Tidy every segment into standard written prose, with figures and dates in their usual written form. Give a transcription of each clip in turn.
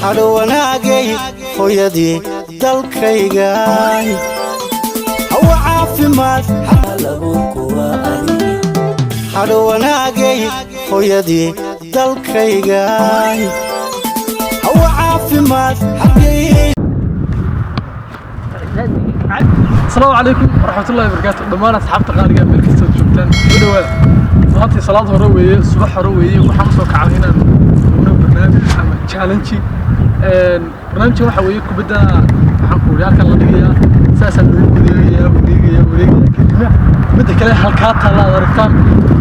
hadho wanaagay hooyadii dalkaygan hawa caafimaad hadho wanaagay hooyadii dalkaygan hawa caafimaad السلام عليكم ورحمة الله وبركاته. دمان أصحاب تقارير أمريكا جبتان بدوات صلاتي صلاة روية صباح روية وحمص وكعهنا برنامج تشالنجي برنامج waxa weeye kubada waxaan ku riyaalka la dhigayaa saasan wareegaya mid kale halka taala arkaan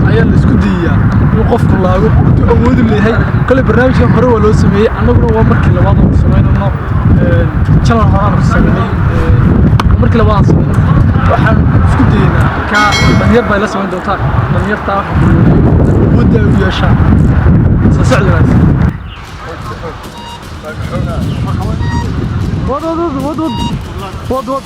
ayaa la isku diiyaa in qofku laago awood u leeyahay kale barnaamijka hore waa loo sameeyay annaguna waa markii labaad oo sameeyno channel horaan ku sameeyay markii labaad waxaan isku diinaa ka dhalinyar bay la sameyn doontaa dhalinyarta wadda u yeesha socodnaas وض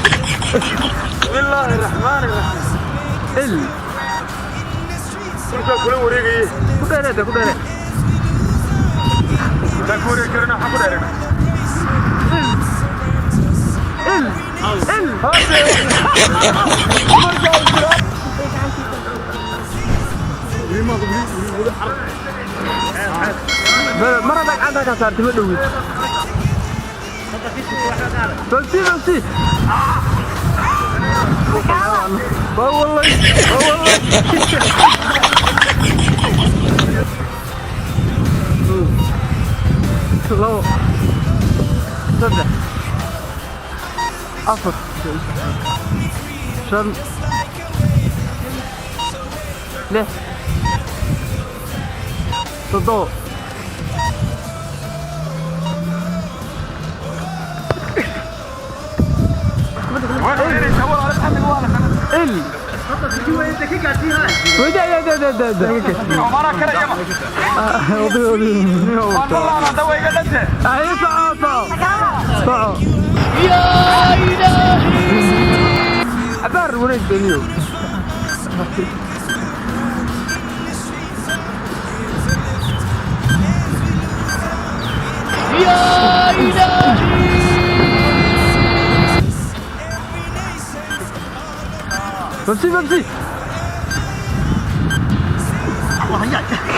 بسم الله الرحمن الرحيم كل وريقي كديره تكوري كرنا حكديره مرضك عندك صارت مدوي بلسي والله لو صدق أفر شن ليه صدق بمسي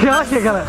كلاش يا كلا